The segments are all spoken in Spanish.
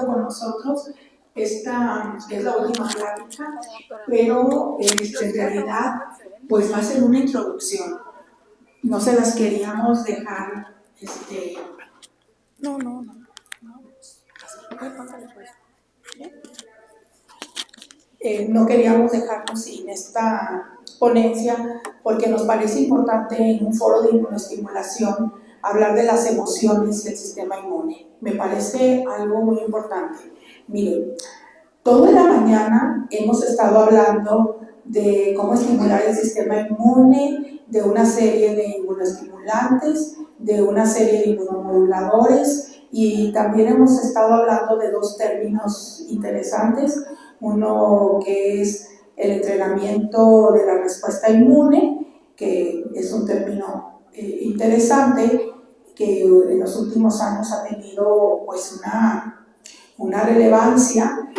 momento con nosotros. Esta es la última plática, pero en realidad pues va a ser una introducción. No se las queríamos dejar, no queríamos dejarnos sin esta ponencia porque nos parece importante en un foro de inmunoestimulación hablar de las emociones y el sistema inmune. Me parece algo muy importante. Miren, toda la mañana hemos estado hablando de cómo estimular el sistema inmune, de una serie de inmunoestimulantes, de una serie de inmunomoduladores, y también hemos estado hablando de dos términos interesantes. Uno que es el entrenamiento de la respuesta inmune, que es un término interesante, que en los últimos años ha tenido pues una relevancia,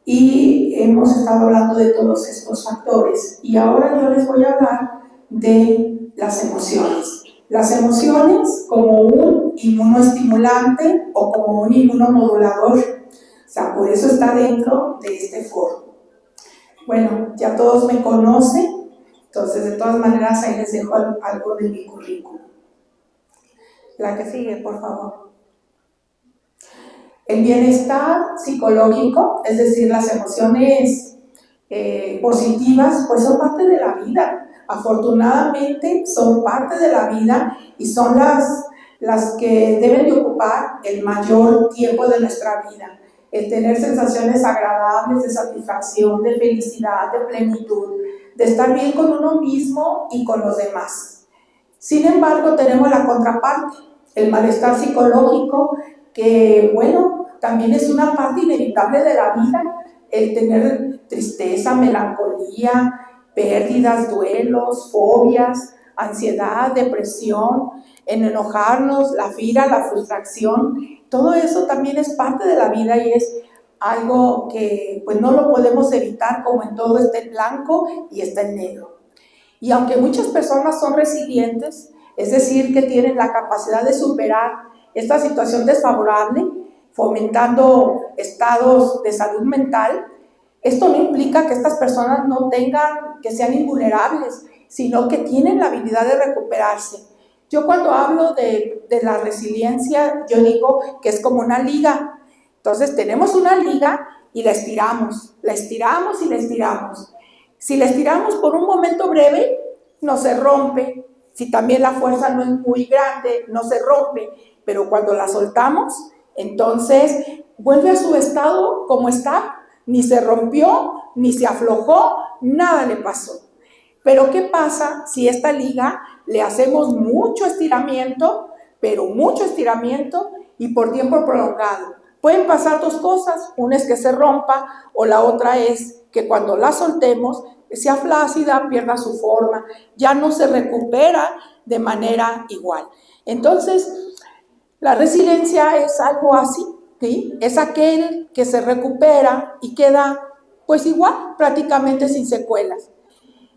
y hemos estado hablando de todos estos factores. Y ahora yo les voy a hablar de las emociones. Las emociones como un inmunoestimulante o como un inmunomodulador. O sea, por eso está dentro de este foro. Bueno, ya todos me conocen, entonces de todas maneras ahí les dejo algo de mi currículum. La que sigue, por favor. El bienestar psicológico, es decir, las emociones positivas, pues son parte de la vida. Afortunadamente son parte de la vida y son las que deben de ocupar el mayor tiempo de nuestra vida. El tener sensaciones agradables de satisfacción, de felicidad, de plenitud, de estar bien con uno mismo y con los demás. Sin embargo, tenemos la contraparte, el malestar psicológico, que, bueno, también es una parte inevitable de la vida, el tener tristeza, melancolía, pérdidas, duelos, fobias, ansiedad, depresión, en enojarnos, la ira, la frustración. Todo eso también es parte de la vida y es algo que pues no lo podemos evitar, como en todo está el blanco y está el negro. Y aunque muchas personas son resilientes, es decir, que tienen la capacidad de superar esta situación desfavorable, fomentando estados de salud mental, esto no implica que estas personas no tengan, que sean invulnerables, sino que tienen la habilidad de recuperarse. Yo cuando hablo de la resiliencia, yo digo que es como una liga. Entonces tenemos una liga y la estiramos y la estiramos. Si la estiramos por un momento breve, no se rompe. Si también la fuerza no es muy grande, no se rompe. Pero cuando la soltamos, entonces vuelve a su estado como está. Ni se rompió, ni se aflojó, nada le pasó. Pero ¿qué pasa si esta liga le hacemos mucho estiramiento, pero mucho estiramiento y por tiempo prolongado? Pueden pasar dos cosas, una es que se rompa o la otra es que cuando la soltemos sea flácida, pierda su forma, ya no se recupera de manera igual. Entonces, la resiliencia es algo así, ¿sí? Es aquel que se recupera y queda pues igual, prácticamente sin secuelas.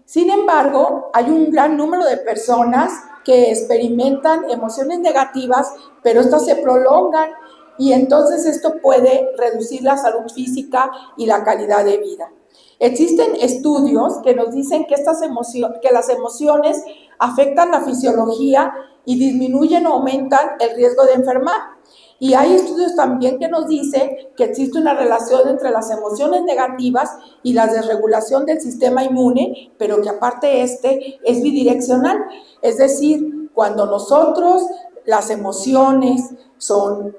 Sin embargo, hay un gran número de personas que experimentan emociones negativas, pero estas se prolongan y entonces esto puede reducir la salud física y la calidad de vida. Existen estudios que nos dicen que las emociones afectan la fisiología y disminuyen o aumentan el riesgo de enfermar. Y hay estudios también que nos dicen que existe una relación entre las emociones negativas y la desregulación del sistema inmune, pero que aparte es bidireccional. Es decir, cuando nosotros las emociones son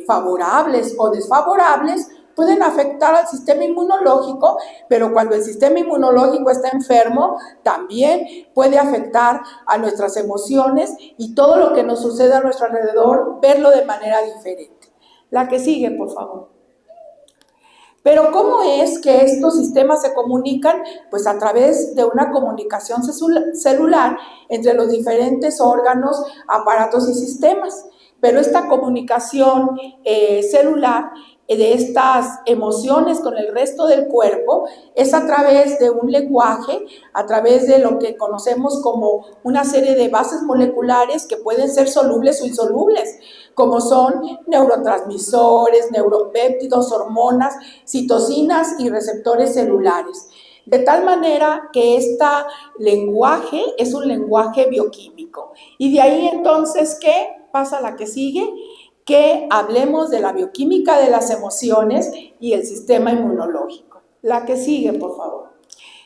favorables o desfavorables, pueden afectar al sistema inmunológico, pero cuando el sistema inmunológico está enfermo, también puede afectar a nuestras emociones y todo lo que nos sucede a nuestro alrededor, verlo de manera diferente. La que sigue, por favor. Pero ¿cómo es que estos sistemas se comunican? Pues a través de una comunicación celular entre los diferentes órganos, aparatos y sistemas. Pero esta comunicación celular de estas emociones con el resto del cuerpo es a través de un lenguaje, a través de lo que conocemos como una serie de bases moleculares que pueden ser solubles o insolubles, como son neurotransmisores, neuropéptidos, hormonas, citocinas y receptores celulares. De tal manera que este lenguaje es un lenguaje bioquímico. Y de ahí entonces, ¿qué pasa a la que sigue? Que hablemos de la bioquímica de las emociones y el sistema inmunológico. La que sigue, por favor.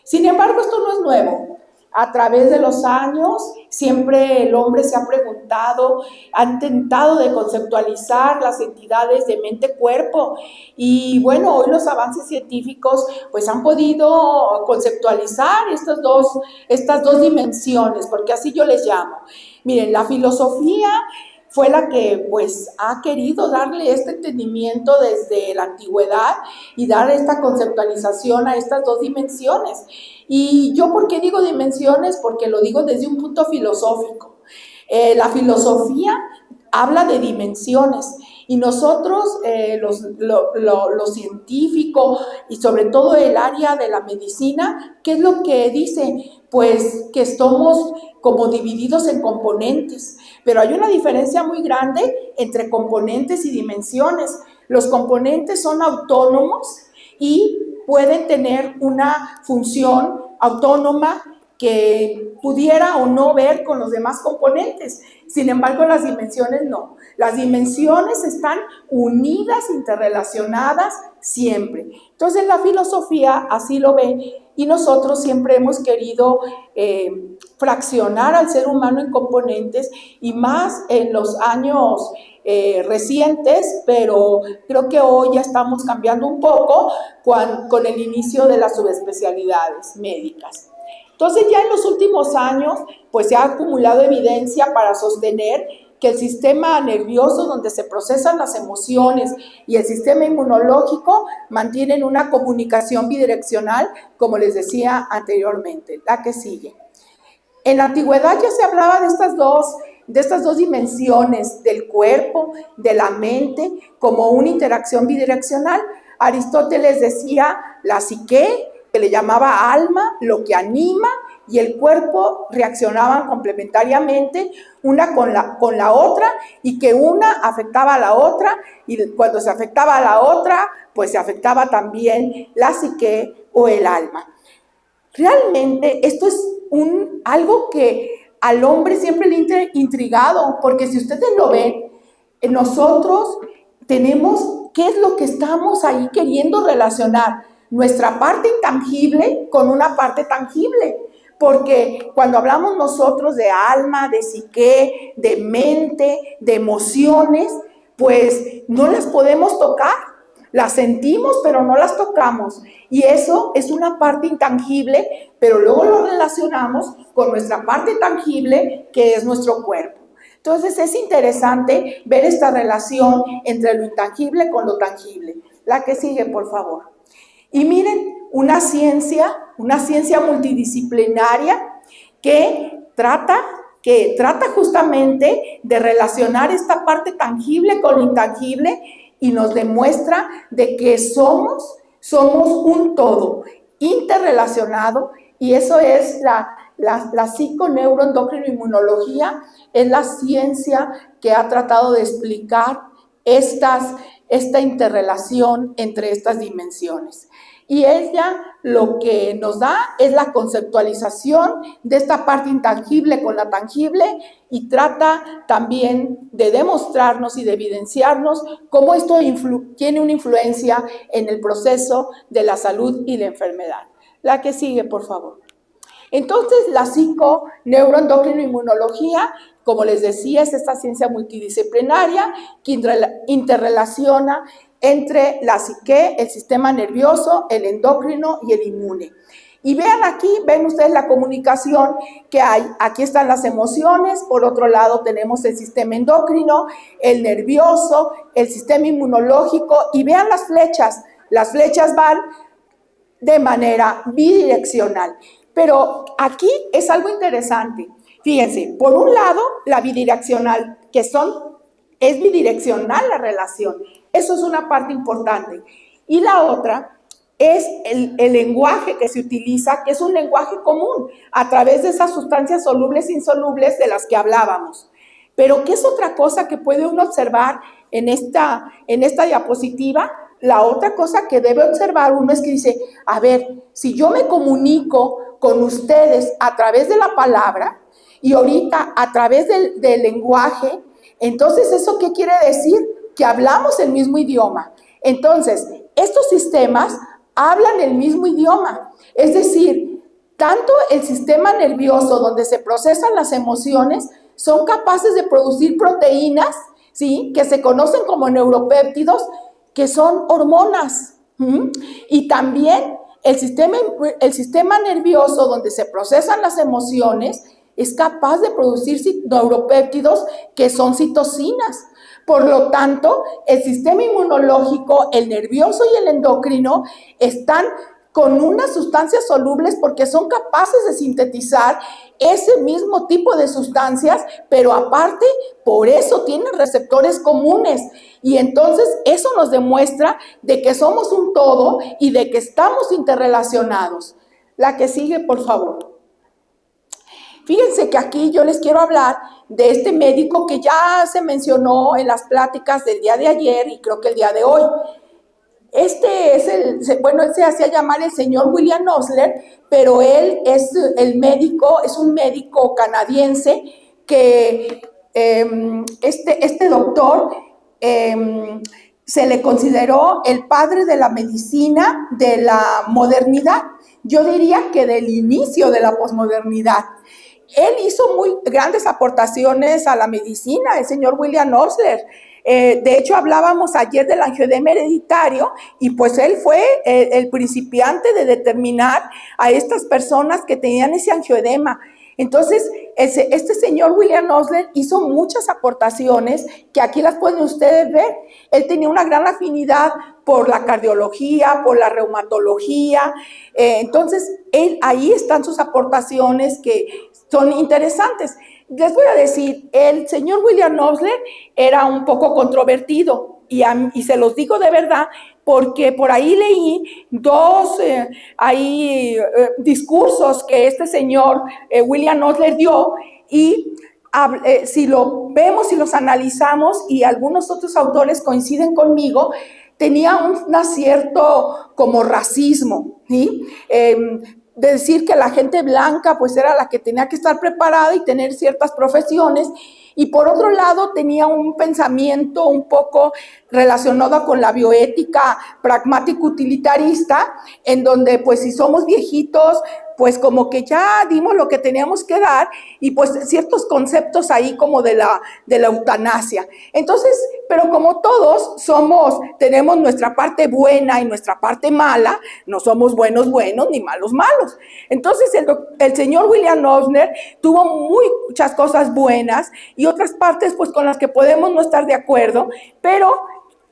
Sin embargo, esto no es nuevo. A través de los años, siempre el hombre se ha preguntado, ha intentado de conceptualizar las entidades de mente-cuerpo y bueno, hoy los avances científicos pues han podido conceptualizar estas dos dimensiones, porque así yo les llamo. Miren, la filosofía fue la que pues ha querido darle este entendimiento desde la antigüedad y dar esta conceptualización a estas dos dimensiones. Y yo, ¿por qué digo dimensiones? Porque lo digo desde un punto filosófico. La filosofía habla de dimensiones y nosotros, lo científico y sobre todo el área de la medicina, ¿qué es lo que dice? Pues que estamos como divididos en componentes, pero hay una diferencia muy grande entre componentes y dimensiones. Los componentes son autónomos y pueden tener una función autónoma que pudiera o no ver con los demás componentes. Sin embargo, las dimensiones no. Las dimensiones están unidas, interrelacionadas siempre. Entonces, la filosofía así lo ve y nosotros siempre hemos querido fraccionar al ser humano en componentes y más en los años recientes, pero creo que hoy ya estamos cambiando un poco con el inicio de las subespecialidades médicas. Entonces ya en los últimos años pues se ha acumulado evidencia para sostener que el sistema nervioso donde se procesan las emociones y el sistema inmunológico mantienen una comunicación bidireccional, como les decía anteriormente. La que sigue. En la antigüedad ya se hablaba de estas dos dimensiones del cuerpo, de la mente, como una interacción bidireccional. Aristóteles decía la psique, que le llamaba alma, lo que anima, y el cuerpo reaccionaban complementariamente una con la otra, y que una afectaba a la otra, y cuando se afectaba a la otra, pues se afectaba también la psique o el alma. Realmente esto es algo que al hombre siempre le ha intrigado, porque si ustedes lo ven, nosotros tenemos qué es lo que estamos ahí queriendo relacionar, nuestra parte intangible con una parte tangible, porque cuando hablamos nosotros de alma, de psique, de mente, de emociones, pues no las podemos tocar. Las sentimos, pero no las tocamos. Y eso es una parte intangible, pero luego lo relacionamos con nuestra parte tangible, que es nuestro cuerpo. Entonces es interesante ver esta relación entre lo intangible con lo tangible. La que sigue, por favor. Y miren, una ciencia multidisciplinaria que trata justamente de relacionar esta parte tangible con lo intangible y nos demuestra de que somos un todo interrelacionado, y eso es la psiconeuroendocrinoinmunología, es la ciencia que ha tratado de explicar esta interrelación entre estas dimensiones. Y ella lo que nos da es la conceptualización de esta parte intangible con la tangible, y trata también de demostrarnos y de evidenciarnos cómo esto tiene una influencia en el proceso de la salud y la enfermedad. La que sigue, por favor. Entonces, la psiconeuroendocrinoinmunología, como les decía, es esta ciencia multidisciplinaria que interrelaciona entre la psique, el sistema nervioso, el endocrino y el inmune. Y vean aquí, ven ustedes la comunicación que hay. Aquí están las emociones, por otro lado tenemos el sistema endocrino, el nervioso, el sistema inmunológico, y vean las flechas van de manera bidireccional. Pero aquí es algo interesante. Fíjense, por un lado, la bidireccional, es bidireccional la relación. Eso es una parte importante. Y la otra es el lenguaje que se utiliza, que es un lenguaje común, a través de esas sustancias solubles e insolubles de las que hablábamos. Pero ¿qué es otra cosa que puede uno observar en esta diapositiva? La otra cosa que debe observar uno es que dice, a ver, si yo me comunico con ustedes a través de la palabra y ahorita a través del lenguaje, entonces ¿eso qué quiere decir? Que hablamos el mismo idioma. Entonces, estos sistemas hablan el mismo idioma. Es decir, tanto el sistema nervioso donde se procesan las emociones son capaces de producir proteínas, ¿sí?, que se conocen como neuropéptidos, que son hormonas. Y también el sistema nervioso donde se procesan las emociones es capaz de producir neuropéptidos que son citocinas. Por lo tanto, el sistema inmunológico, el nervioso y el endocrino están con unas sustancias solubles porque son capaces de sintetizar ese mismo tipo de sustancias, pero aparte, por eso tienen receptores comunes. Y entonces eso nos demuestra de que somos un todo y de que estamos interrelacionados. La que sigue, por favor. Fíjense que aquí yo les quiero hablar de este médico que ya se mencionó en las pláticas del día de ayer y creo que el día de hoy. Él se hacía llamar el señor William Osler, pero él es un médico canadiense que este doctor se le consideró el padre de la medicina de la modernidad. Yo diría que del inicio de la posmodernidad. Él hizo muy grandes aportaciones a la medicina, el señor William Osler. De hecho, hablábamos ayer del angioedema hereditario y pues él fue el principiante de determinar a estas personas que tenían ese angioedema. Entonces, este señor William Osler hizo muchas aportaciones que aquí las pueden ustedes ver. Él tenía una gran afinidad por la cardiología, por la reumatología. Entonces, ahí están sus aportaciones que son interesantes. Les voy a decir, el señor William Osler era un poco controvertido y se los digo de verdad porque por ahí leí dos discursos que este señor William Osler dio y si lo vemos y los analizamos y algunos otros autores coinciden conmigo, tenía un acierto como racismo, ¿sí? De decir que la gente blanca pues era la que tenía que estar preparada y tener ciertas profesiones, y por otro lado tenía un pensamiento un poco relacionado con la bioética pragmático-utilitarista, en donde pues si somos viejitos, pues como que ya dimos lo que teníamos que dar, y pues ciertos conceptos ahí como de la eutanasia. Entonces, pero como todos tenemos nuestra parte buena y nuestra parte mala, no somos buenos ni malos malos. Entonces el señor William Osler tuvo muchas cosas buenas y otras partes pues con las que podemos no estar de acuerdo, pero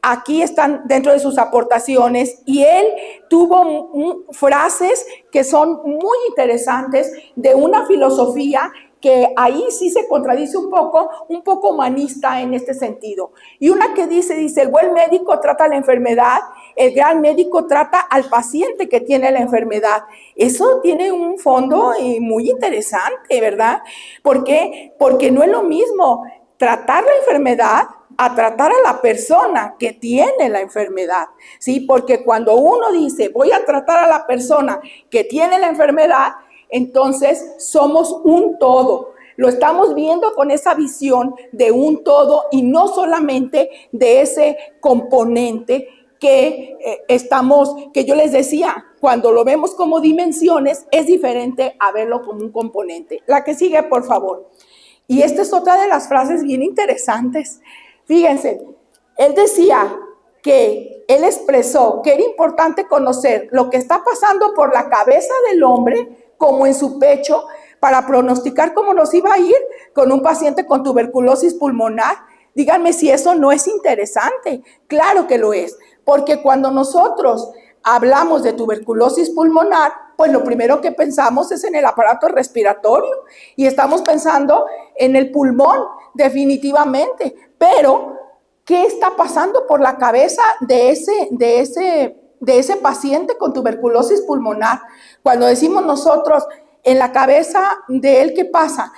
aquí están dentro de sus aportaciones, y él tuvo frases que son muy interesantes de una filosofía que ahí sí se contradice un poco humanista en este sentido. Y una que dice, el buen médico trata la enfermedad, el gran médico trata al paciente que tiene la enfermedad. Eso tiene un fondo muy interesante, ¿verdad? ¿Por qué? Porque no es lo mismo tratar la enfermedad a tratar a la persona que tiene la enfermedad, ¿sí? Porque cuando uno dice, voy a tratar a la persona que tiene la enfermedad, entonces somos un todo. Lo estamos viendo con esa visión de un todo y no solamente de ese componente que yo les decía, cuando lo vemos como dimensiones, es diferente a verlo como un componente. La que sigue, por favor. Y esta es otra de las frases bien interesantes. Fíjense, él decía que él expresó que era importante conocer lo que está pasando por la cabeza del hombre como en su pecho para pronosticar cómo nos iba a ir con un paciente con tuberculosis pulmonar. Díganme si eso no es interesante. Claro que lo es, porque cuando nosotros hablamos de tuberculosis pulmonar, pues lo primero que pensamos es en el aparato respiratorio y estamos pensando en el pulmón, definitivamente. Pero qué está pasando por la cabeza de ese paciente con tuberculosis pulmonar. Cuando decimos nosotros, en la cabeza de él, ¿qué pasa?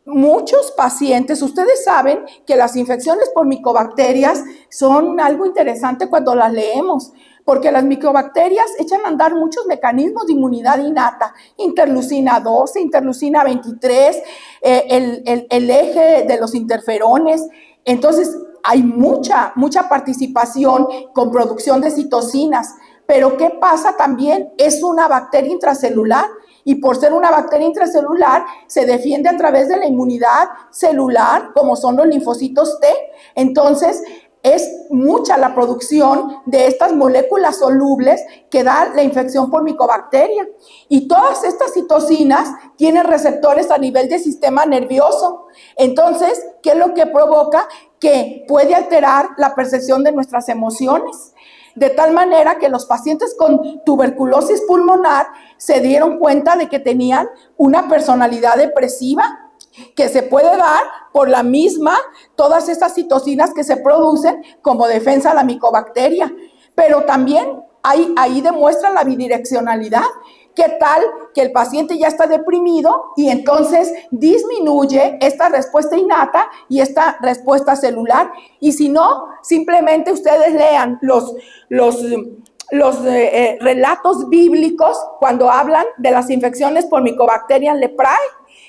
Muchos pacientes, ustedes saben que las infecciones por micobacterias son algo interesante cuando las leemos, porque las micobacterias echan a andar muchos mecanismos de inmunidad innata, interleucina 12, interleucina 23, el eje de los interferones. Entonces, hay mucha participación con producción de citocinas. Pero ¿qué pasa también? Es una bacteria intracelular. Y por ser una bacteria intracelular, se defiende a través de la inmunidad celular, como son los linfocitos T. Entonces, es mucha la producción de estas moléculas solubles que da la infección por micobacteria. Y todas estas citocinas tienen receptores a nivel del sistema nervioso. Entonces, ¿qué es lo que provoca? Que puede alterar la percepción de nuestras emociones. De tal manera que los pacientes con tuberculosis pulmonar se dieron cuenta de que tenían una personalidad depresiva que se puede dar por la misma, todas estas citocinas que se producen como defensa a la micobacteria. Pero también ahí demuestra la bidireccionalidad. ¿Qué tal que el paciente ya está deprimido y entonces disminuye esta respuesta innata y esta respuesta celular? Y si no, simplemente ustedes lean los relatos bíblicos cuando hablan de las infecciones por Mycobacterium leprae,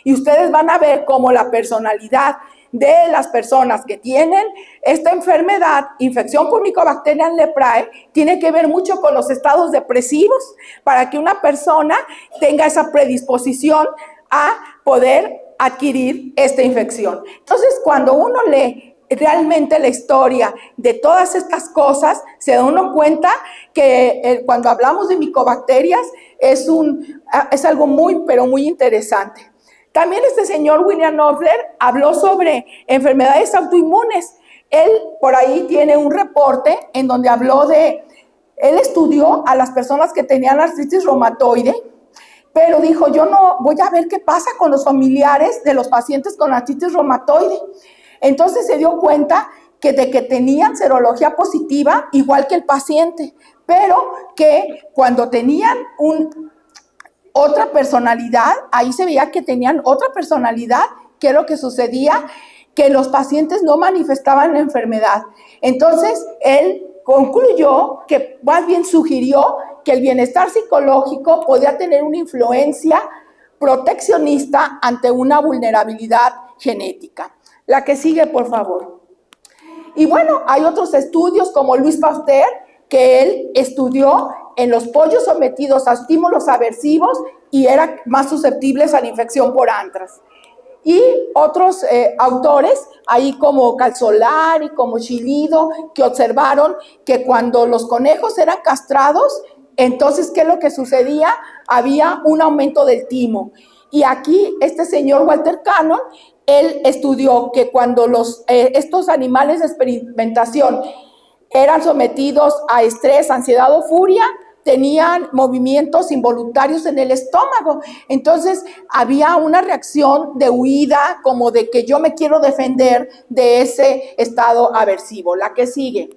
y ustedes van a ver cómo la personalidad de las personas que tienen esta enfermedad, infección por Mycobacterium leprae, tiene que ver mucho con los estados depresivos para que una persona tenga esa predisposición a poder adquirir esta infección. Entonces, cuando uno lee realmente la historia de todas estas cosas, se da uno cuenta que cuando hablamos de micobacterias es algo muy, pero muy interesante. También este señor William Knopfler habló sobre enfermedades autoinmunes. Él por ahí tiene un reporte en donde él estudió a las personas que tenían artritis reumatoide, pero dijo, yo no voy a ver qué pasa con los familiares de los pacientes con artritis reumatoide. Entonces se dio cuenta de que tenían serología positiva igual que el paciente, pero que cuando tenían otra personalidad, ahí se veía que tenían otra personalidad, que es lo que sucedía, que los pacientes no manifestaban la enfermedad. Entonces, él concluyó, que más bien sugirió, que el bienestar psicológico podía tener una influencia proteccionista ante una vulnerabilidad genética. La que sigue, por favor. Y bueno, hay otros estudios como Louis Pasteur, que él estudió en los pollos sometidos a estímulos aversivos y eran más susceptibles a la infección por antras. Y otros autores, ahí como Calzolari, como Chilido, que observaron que cuando los conejos eran castrados, entonces, ¿qué es lo que sucedía? Había un aumento del timo. Y aquí este señor Walter Cannon, él estudió que cuando estos animales de experimentación eran sometidos a estrés, ansiedad o furia, tenían movimientos involuntarios en el estómago. Entonces, había una reacción de huida, como de que yo me quiero defender de ese estado aversivo. La que sigue.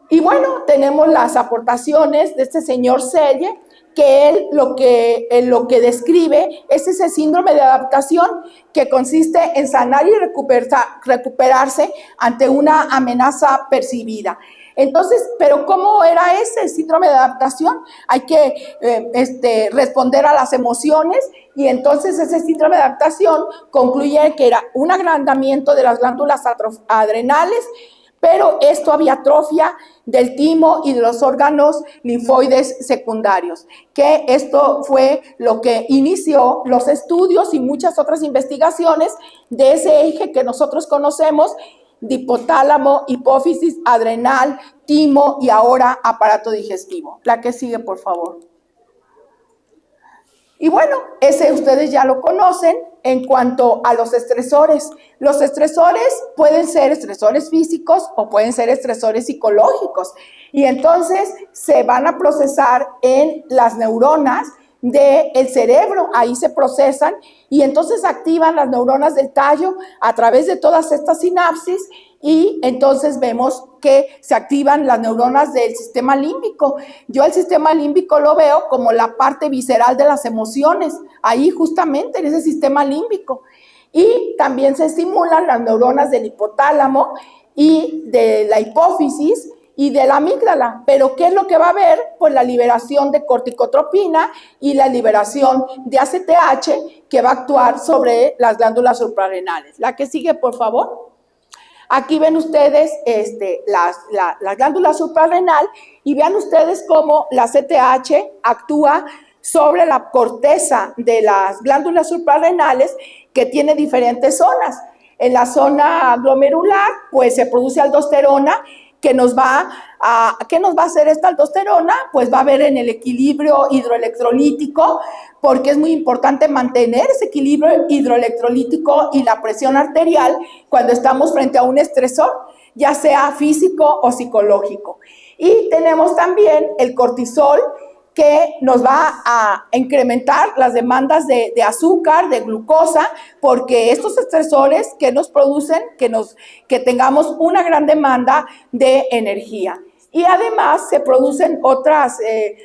Y bueno, tenemos las aportaciones de este señor Selle, que él lo que describe es ese síndrome de adaptación que consiste en sanar y recuperarse ante una amenaza percibida. Entonces, ¿pero cómo era ese síndrome de adaptación? Hay que responder a las emociones, y entonces ese síndrome de adaptación concluye que era un agrandamiento de las glándulas adrenales, pero esto había atrofia del timo y de los órganos linfoides secundarios, que esto fue lo que inició los estudios y muchas otras investigaciones de ese eje que nosotros conocemos, de hipotálamo, hipófisis, adrenal, timo y ahora aparato digestivo. La que sigue, por favor. Y bueno, ese ustedes ya lo conocen. En cuanto a los estresores pueden ser estresores físicos o pueden ser estresores psicológicos. Y entonces se van a procesar en las neuronas del cerebro, ahí se procesan y entonces activan las neuronas del tallo a través de todas estas sinapsis y entonces vemos que se activan las neuronas del sistema límbico. Yo el sistema límbico lo veo como la parte visceral de las emociones, ahí justamente en ese sistema límbico. Y también se estimulan las neuronas del hipotálamo y de la hipófisis y de la amígdala. Pero ¿qué es lo que va a haber? Pues la liberación de corticotropina y la liberación de ACTH que va a actuar sobre las glándulas suprarrenales. La que sigue, por favor. Aquí ven ustedes la glándula suprarrenal y vean ustedes cómo la ACTH actúa sobre la corteza de las glándulas suprarrenales que tiene diferentes zonas. En la zona glomerular, pues se produce aldosterona. ¿Qué nos va a hacer esta aldosterona? Pues va a haber en el equilibrio hidroelectrolítico, porque es muy importante mantener ese equilibrio hidroelectrolítico y la presión arterial cuando estamos frente a un estresor, ya sea físico o psicológico. Y tenemos también el cortisol, que nos va a incrementar las demandas de azúcar, de glucosa, porque estos estresores que nos producen que tengamos una gran demanda de energía. Y además se producen otras de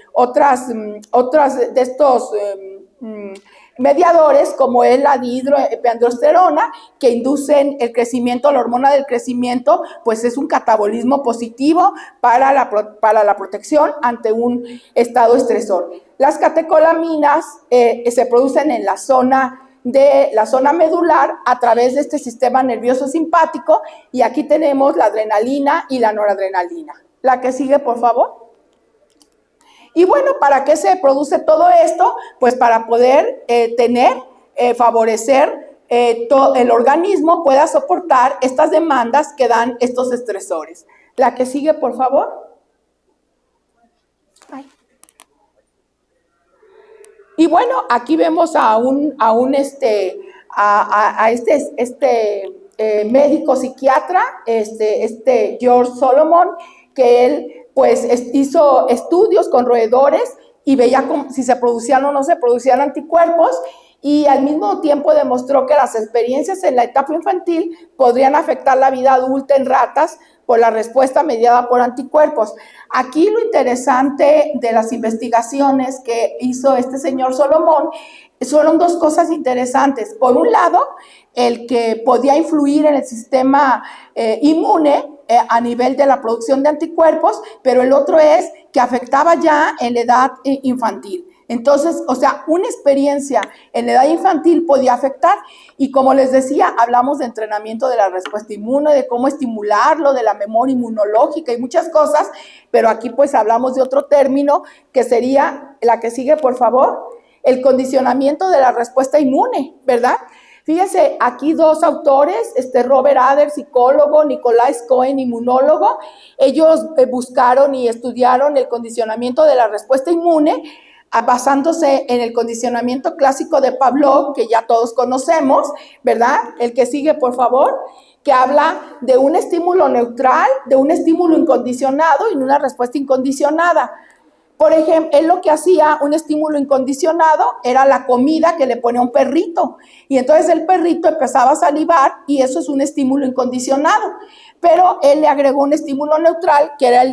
estos mediadores, como es la dihidroepiandrosterona, que inducen el crecimiento, la hormona del crecimiento, pues es un catabolismo positivo para la protección ante un estado estresor. Las catecolaminas se producen en la zona medular a través de este sistema nervioso simpático, y aquí tenemos la adrenalina y la noradrenalina. La que sigue, por favor. Y bueno, ¿para qué se produce todo esto? Pues para poder favorecer el organismo pueda soportar estas demandas que dan estos estresores. La que sigue, por favor. Ay. Y bueno, aquí vemos a este médico psiquiatra, George Solomon, que él pues hizo estudios con roedores y veía si se producían o no se producían anticuerpos, y al mismo tiempo demostró que las experiencias en la etapa infantil podrían afectar la vida adulta en ratas por la respuesta mediada por anticuerpos. Aquí lo interesante de las investigaciones que hizo este señor Solomon fueron dos cosas interesantes. Por un lado, el que podía influir en el sistema inmune a nivel de la producción de anticuerpos, pero el otro es que afectaba ya en la edad infantil. Entonces, o sea, una experiencia en la edad infantil podía afectar, y como les decía, hablamos de entrenamiento de la respuesta inmune, de cómo estimularlo, de la memoria inmunológica y muchas cosas, pero aquí pues hablamos de otro término que sería, la que sigue, por favor, el condicionamiento de la respuesta inmune, ¿verdad? Fíjense, aquí dos autores, Robert Adler, psicólogo, Nicolás Cohen, inmunólogo, ellos buscaron y estudiaron el condicionamiento de la respuesta inmune, basándose en el condicionamiento clásico de Pavlov, que ya todos conocemos, ¿verdad? El que sigue, por favor, que habla de un estímulo neutral, de un estímulo incondicionado y una respuesta incondicionada. Por ejemplo, él lo que hacía, un estímulo incondicionado, era la comida que le ponía un perrito. Y entonces el perrito empezaba a salivar y eso es un estímulo incondicionado. Pero él le agregó un estímulo neutral, que era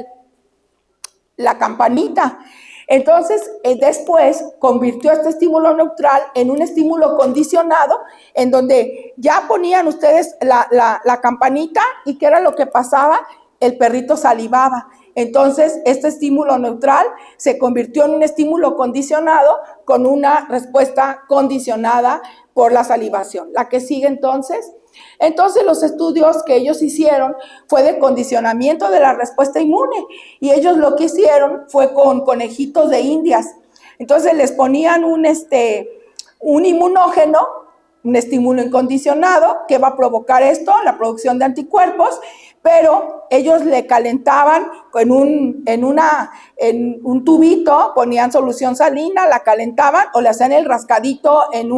la campanita. Entonces, después convirtió este estímulo neutral en un estímulo condicionado, en donde ya ponían ustedes la campanita, y ¿qué era lo que pasaba? El perrito salivaba. Entonces, este estímulo neutral se convirtió en un estímulo condicionado con una respuesta condicionada por la salivación. La que sigue entonces. Entonces, los estudios que ellos hicieron fue de condicionamiento de la respuesta inmune, y ellos lo que hicieron fue con conejitos de indias. Entonces, les ponían un inmunógeno, un estímulo incondicionado que va a provocar esto, la producción de anticuerpos, pero ellos le calentaban en un tubito, ponían solución salina, la calentaban o le hacían el rascadito en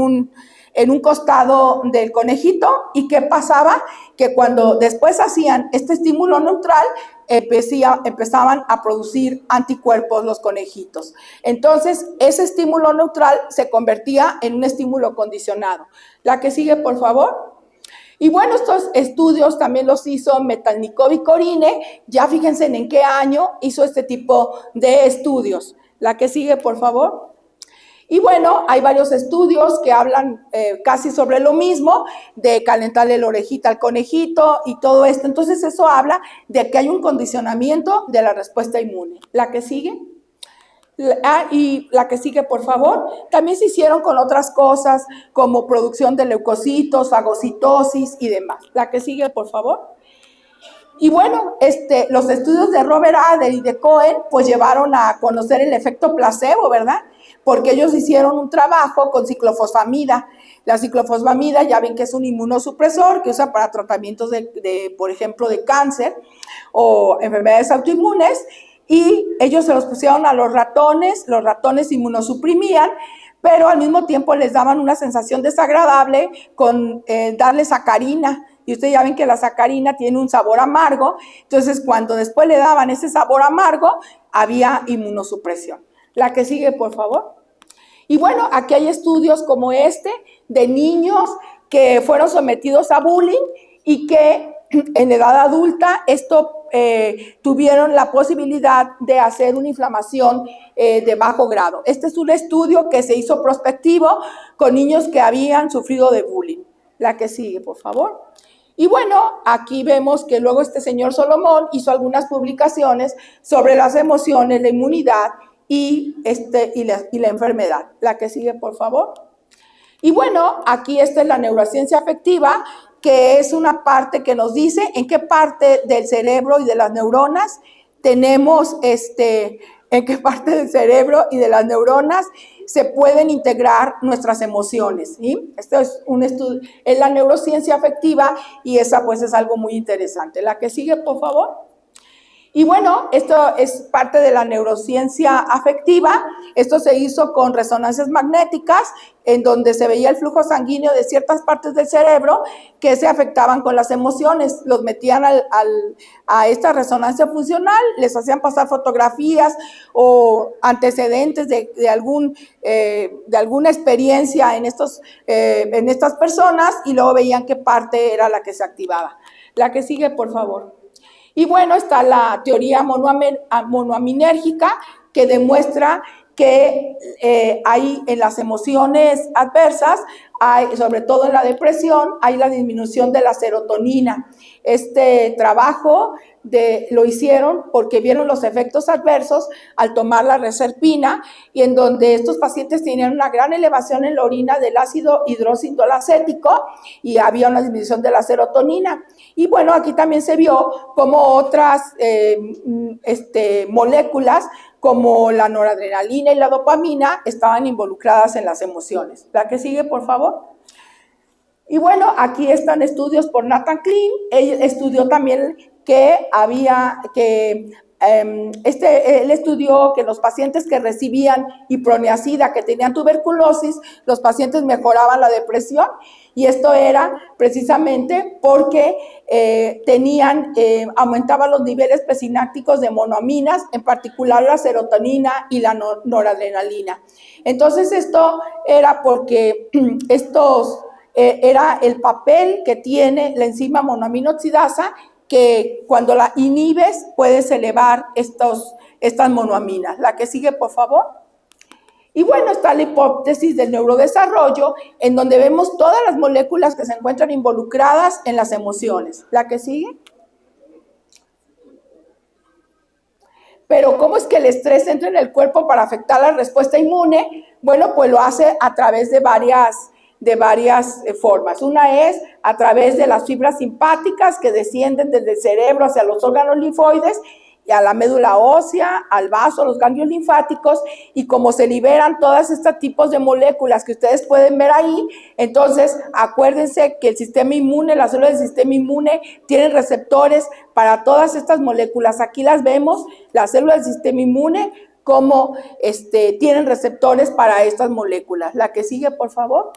en un costado del conejito. ¿Y qué pasaba? Que cuando después hacían este estímulo neutral, empezaban a producir anticuerpos los conejitos. Entonces, ese estímulo neutral se convertía en un estímulo condicionado. La que sigue, por favor. Y bueno, estos estudios también los hizo Metalnikov y Korine. Ya fíjense en qué año hizo este tipo de estudios. La que sigue, por favor. Y bueno, hay varios estudios que hablan casi sobre lo mismo, de calentarle la orejita al conejito y todo esto. Entonces eso habla de que hay un condicionamiento de la respuesta inmune. La que sigue. Y la que sigue, por favor. También se hicieron con otras cosas como producción de leucocitos, fagocitosis y demás. La que sigue, por favor. Y bueno, los estudios de Robert Adler y de Cohen pues llevaron a conocer el efecto placebo, ¿verdad? Porque ellos hicieron un trabajo con ciclofosfamida. La ciclofosfamida ya ven que es un inmunosupresor que usa para tratamientos por ejemplo, de cáncer o enfermedades autoinmunes, y ellos se los pusieron a los ratones inmunosuprimían, pero al mismo tiempo les daban una sensación desagradable con darles sacarina. Y ustedes ya ven que la sacarina tiene un sabor amargo, entonces cuando después le daban ese sabor amargo, había inmunosupresión. La que sigue, por favor. Y bueno, aquí hay estudios como de niños que fueron sometidos a bullying y que en edad adulta tuvieron la posibilidad de hacer una inflamación de bajo grado. Este es un estudio que se hizo prospectivo con niños que habían sufrido de bullying. La que sigue, por favor. Y bueno, aquí vemos que luego este señor Solomon hizo algunas publicaciones sobre las emociones, la inmunidad y la enfermedad. La que sigue, por favor. Y bueno, aquí esta es la neurociencia afectiva, que es una parte que nos dice en qué parte del cerebro y de las neuronas tenemos, en qué parte del cerebro y de las neuronas se pueden integrar nuestras emociones, ¿sí? Esto es un estudio, es la neurociencia afectiva y esa pues es algo muy interesante. La que sigue, por favor. Y bueno, esto es parte de la neurociencia afectiva. Esto se hizo con resonancias magnéticas, en donde se veía el flujo sanguíneo de ciertas partes del cerebro que se afectaban con las emociones. Los metían a esta resonancia funcional, les hacían pasar fotografías o antecedentes de alguna experiencia en estas personas, y luego veían qué parte era la que se activaba. La que sigue, por favor. Y bueno, está la teoría monoaminérgica, que demuestra que hay en las emociones adversas, sobre todo en la depresión, hay la disminución de la serotonina. Este trabajo lo hicieron porque vieron los efectos adversos al tomar la reserpina, y en donde estos pacientes tenían una gran elevación en la orina del ácido hidroxindolacético y había una disminución de la serotonina. Y bueno, aquí también se vio como otras moléculas como la noradrenalina y la dopamina estaban involucradas en las emociones. La que sigue, por favor. Y bueno, aquí están estudios por Nathan Klein. Él estudió también él estudió que los pacientes que recibían iproniazida, que tenían tuberculosis, los pacientes mejoraban la depresión, y esto era precisamente porque aumentaban los niveles presinápticos de monoaminas, en particular la serotonina y la noradrenalina. Entonces esto era porque era el papel que tiene la enzima monoaminoxidasa, que cuando la inhibes puedes elevar estas monoaminas. La que sigue, por favor. Y bueno, está la hipótesis del neurodesarrollo, en donde vemos todas las moléculas que se encuentran involucradas en las emociones. La que sigue. Pero ¿cómo es que el estrés entra en el cuerpo para afectar la respuesta inmune? Bueno, pues lo hace a través de varias formas. Una es a través de las fibras simpáticas que descienden desde el cerebro hacia los órganos linfoides y a la médula ósea, al vaso, los ganglios linfáticos, y como se liberan todos estos tipos de moléculas que ustedes pueden ver ahí, entonces acuérdense que el sistema inmune, las células del sistema inmune tienen receptores para todas estas moléculas. Aquí las vemos, las células del sistema inmune, como tienen receptores para estas moléculas. La que sigue, por favor.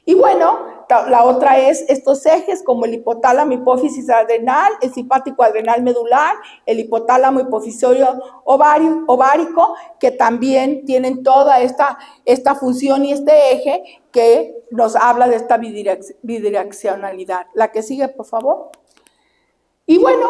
Y bueno, la otra es estos ejes como el hipotálamo, hipófisis adrenal, el simpático adrenal medular, el hipotálamo hipofisario ovárico, que también tienen toda esta función y este eje que nos habla de esta bidireccionalidad. La que sigue, por favor. Y bueno,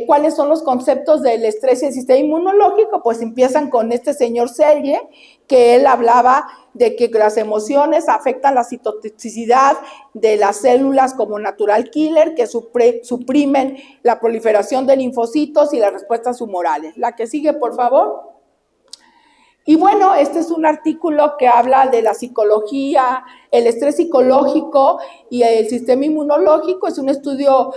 ¿cuáles son los conceptos del estrés y el sistema inmunológico? Pues empiezan con este señor Selye, que él hablaba de que las emociones afectan la citotoxicidad de las células como natural killer, que suprimen la proliferación de linfocitos y las respuestas humorales. La que sigue, por favor. Y bueno, este es un artículo que habla de la psicología, el estrés psicológico y el sistema inmunológico. Es un estudio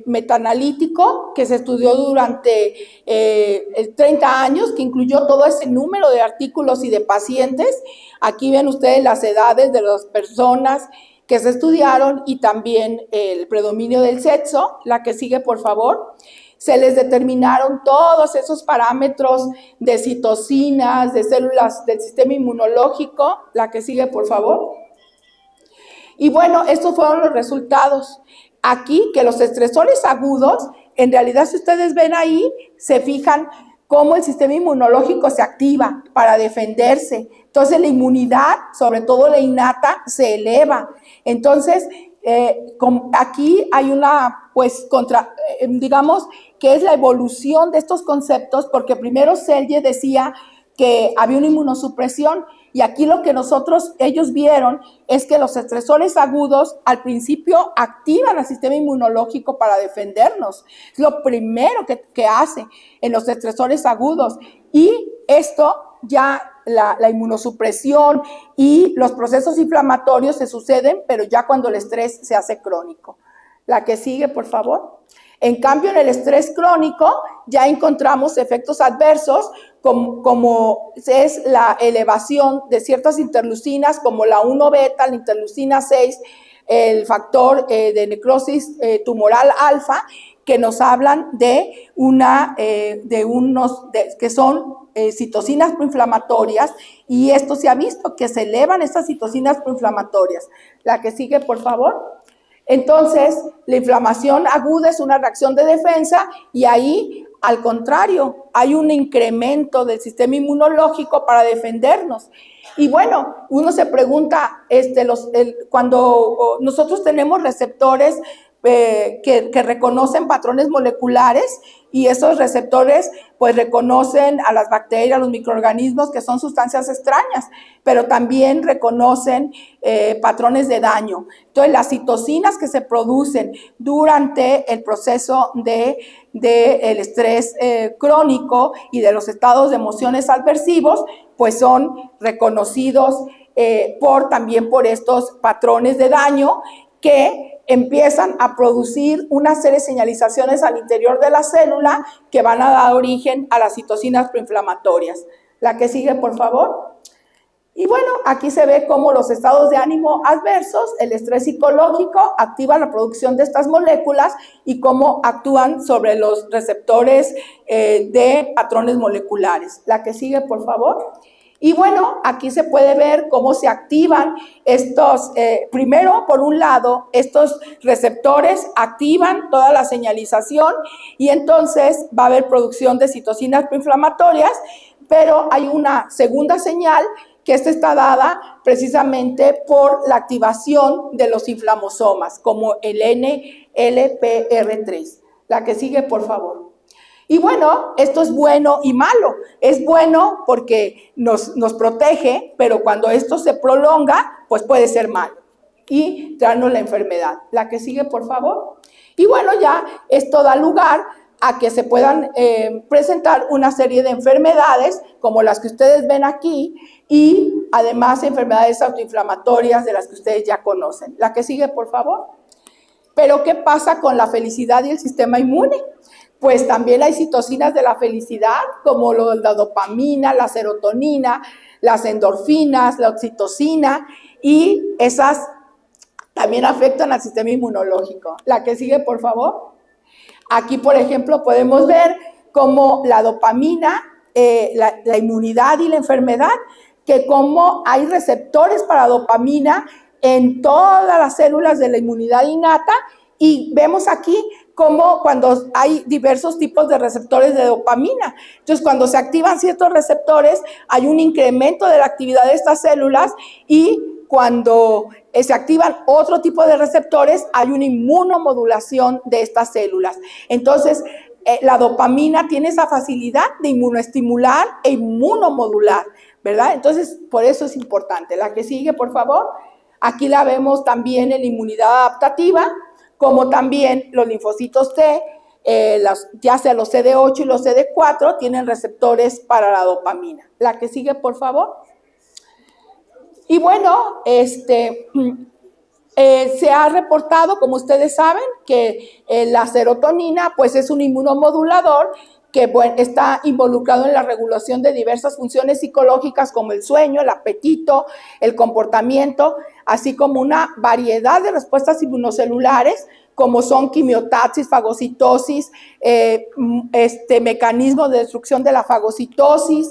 metaanalítico que se estudió durante 30 años, que incluyó todo ese número de artículos y de pacientes. Aquí ven ustedes las edades de las personas que se estudiaron y también el predominio del sexo. La que sigue, por favor. Se les determinaron todos esos parámetros de citocinas, de células del sistema inmunológico. La que sigue, por favor. Y bueno, estos fueron los resultados. Aquí, que los estresores agudos, en realidad, si ustedes ven ahí, se fijan cómo el sistema inmunológico se activa para defenderse. Entonces, la inmunidad, sobre todo la innata, se eleva. Entonces, aquí hay una, pues, digamos, que es la evolución de estos conceptos, porque primero Selye decía que había una inmunosupresión, y aquí lo que ellos vieron es que los estresores agudos al principio activan el sistema inmunológico para defendernos. Es lo primero que hace en los estresores agudos, y esto ya la inmunosupresión y los procesos inflamatorios se suceden, pero ya cuando el estrés se hace crónico. La que sigue, por favor. En cambio, en el estrés crónico ya encontramos efectos adversos como es la elevación de ciertas interleucinas como la 1-beta, la interleucina 6, el factor de necrosis tumoral alfa, que nos hablan de que son citocinas proinflamatorias, y esto se ha visto que se elevan estas citocinas proinflamatorias. La que sigue, por favor. Entonces, la inflamación aguda es una reacción de defensa, y ahí, al contrario, hay un incremento del sistema inmunológico para defendernos. Y bueno, uno se pregunta, cuando nosotros tenemos receptores que reconocen patrones moleculares, y esos receptores pues reconocen a las bacterias, a los microorganismos, que son sustancias extrañas, pero también reconocen patrones de daño. Entonces, las citocinas que se producen durante el proceso del estrés crónico y de los estados de emociones aversivos, pues son reconocidos también por estos patrones de daño que empiezan a producir una serie de señalizaciones al interior de la célula que van a dar origen a las citocinas proinflamatorias. La que sigue, por favor. Y bueno, aquí se ve cómo los estados de ánimo adversos, el estrés psicológico, activa la producción de estas moléculas y cómo actúan sobre los receptores de patrones moleculares. La que sigue, por favor. Y bueno, aquí se puede ver cómo se activan estos, primero, por un lado, estos receptores activan toda la señalización, y entonces va a haber producción de citocinas proinflamatorias, pero hay una segunda señal que está dada precisamente por la activación de los inflamosomas, como el NLPR3. La que sigue, por favor. Y bueno, esto es bueno y malo. Es bueno porque nos protege, pero cuando esto se prolonga, pues puede ser malo y traernos la enfermedad. La que sigue, por favor. Y bueno, ya esto da lugar a que se puedan presentar una serie de enfermedades como las que ustedes ven aquí, y además enfermedades autoinflamatorias de las que ustedes ya conocen. La que sigue, por favor. Pero ¿qué pasa con la felicidad y el sistema inmune? Pues también hay citocinas de la felicidad, como la dopamina, la serotonina, las endorfinas, la oxitocina, y esas también afectan al sistema inmunológico. La que sigue, por favor. Aquí, por ejemplo, podemos ver cómo la dopamina, la inmunidad y la enfermedad, que como hay receptores para dopamina en todas las células de la inmunidad innata, y vemos aquí como cuando hay diversos tipos de receptores de dopamina. Entonces, cuando se activan ciertos receptores, hay un incremento de la actividad de estas células, y cuando se activan otro tipo de receptores, hay una inmunomodulación de estas células. Entonces, la dopamina tiene esa facilidad de inmunoestimular e inmunomodular, ¿verdad? Entonces, por eso es importante. La que sigue, por favor. Aquí la vemos también en la inmunidad adaptativa, como también los linfocitos T, ya sea los CD8 y los CD4, tienen receptores para la dopamina. La que sigue, por favor. Y bueno, se ha reportado, como ustedes saben, que la serotonina pues es un inmunomodulador que está involucrado en la regulación de diversas funciones psicológicas como el sueño, el apetito, el comportamiento, así como una variedad de respuestas inmunocelulares como son quimiotaxis, fagocitosis, mecanismos de destrucción de la fagocitosis,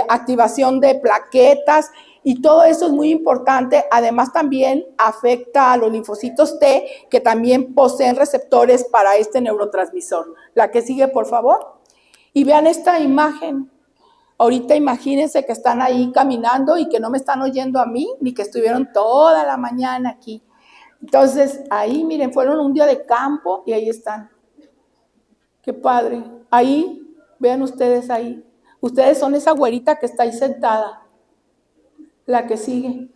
activación de plaquetas, y todo eso es muy importante. Además, también afecta a los linfocitos T, que también poseen receptores para este neurotransmisor. La que sigue, por favor. Y vean esta imagen. Ahorita imagínense que están ahí caminando y que no me están oyendo a mí, ni que estuvieron toda la mañana aquí. Entonces, ahí, miren, fueron un día de campo y ahí están. Qué padre. Ahí, vean ustedes ahí. Ustedes son esa güerita que está ahí sentada. La que sigue.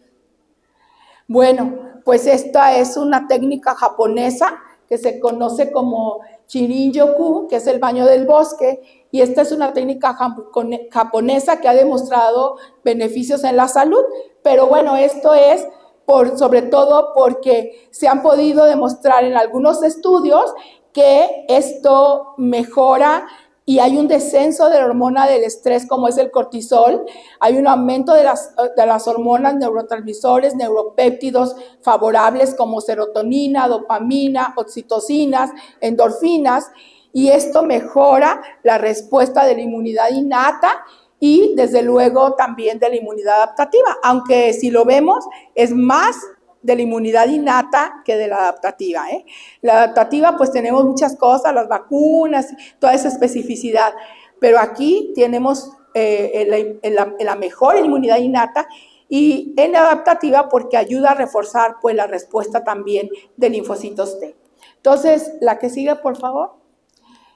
Bueno, pues esta es una técnica japonesa que se conoce como Shirin-yoku, que es el baño del bosque, y esta es una técnica japonesa que ha demostrado beneficios en la salud, pero bueno, esto es sobre todo porque se han podido demostrar en algunos estudios que esto mejora y hay un descenso de la hormona del estrés como es el cortisol, hay un aumento de las hormonas, neurotransmisores, neuropéptidos favorables como serotonina, dopamina, oxitocinas, endorfinas, y esto mejora la respuesta de la inmunidad innata y desde luego también de la inmunidad adaptativa, aunque si lo vemos es más de la inmunidad innata que de la adaptativa. La adaptativa pues tenemos muchas cosas, las vacunas, toda esa especificidad, pero aquí tenemos la mejor inmunidad innata y en la adaptativa porque ayuda a reforzar pues la respuesta también de linfocitos T. Entonces, la que sigue, por favor.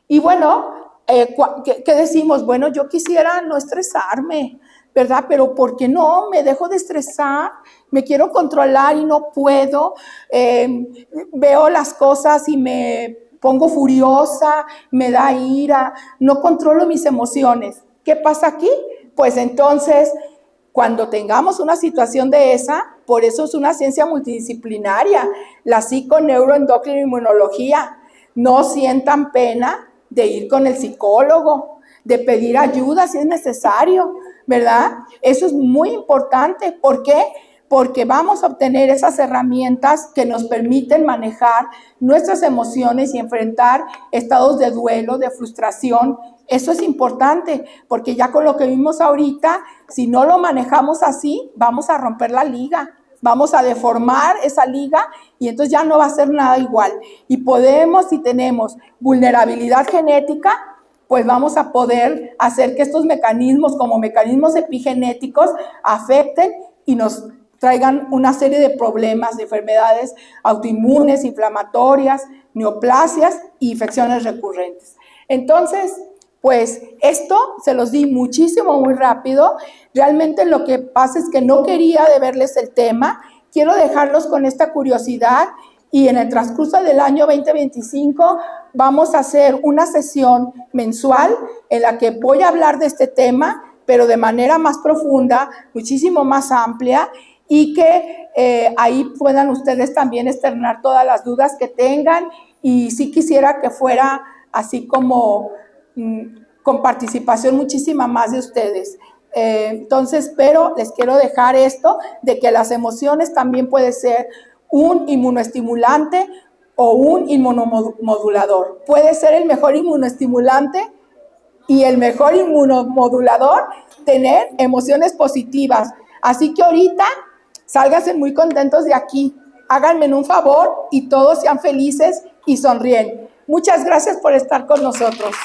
Y bueno, ¿qué decimos? Bueno, yo quisiera no estresarme, ¿verdad? Pero ¿por qué no? Me dejo de estresar, me quiero controlar y no puedo, veo las cosas y me pongo furiosa, me da ira, no controlo mis emociones. ¿Qué pasa aquí? Pues entonces, cuando tengamos una situación de esa, por eso es una ciencia multidisciplinaria, la psiconeuroendocrinoinmunología, no sientan pena de ir con el psicólogo, de pedir ayuda si es necesario, ¿verdad? Eso es muy importante. ¿Por qué? Porque vamos a obtener esas herramientas que nos permiten manejar nuestras emociones y enfrentar estados de duelo, de frustración. Eso es importante, porque ya con lo que vimos ahorita, si no lo manejamos así, vamos a romper la liga. Vamos a deformar esa liga y entonces ya no va a ser nada igual. Y podemos, si tenemos vulnerabilidad genética, pues vamos a poder hacer que estos mecanismos, como mecanismos epigenéticos, afecten y nos traigan una serie de problemas, de enfermedades autoinmunes, inflamatorias, neoplasias e infecciones recurrentes. Entonces, pues esto se los di muchísimo, muy rápido. Realmente lo que pasa es que no quería deberles el tema. Quiero dejarlos con esta curiosidad y en el transcurso del año 2025 vamos a hacer una sesión mensual en la que voy a hablar de este tema, pero de manera más profunda, muchísimo más amplia, y que ahí puedan ustedes también externar todas las dudas que tengan, y sí quisiera que fuera así como con participación muchísima más de ustedes. Entonces, pero les quiero dejar esto de que las emociones también puede ser un inmunoestimulante o un inmunomodulador. Puede ser el mejor inmunoestimulante y el mejor inmunomodulador tener emociones positivas. Así que ahorita Sálganse muy contentos de aquí. Háganme un favor y todos sean felices y sonríen. Muchas gracias por estar con nosotros.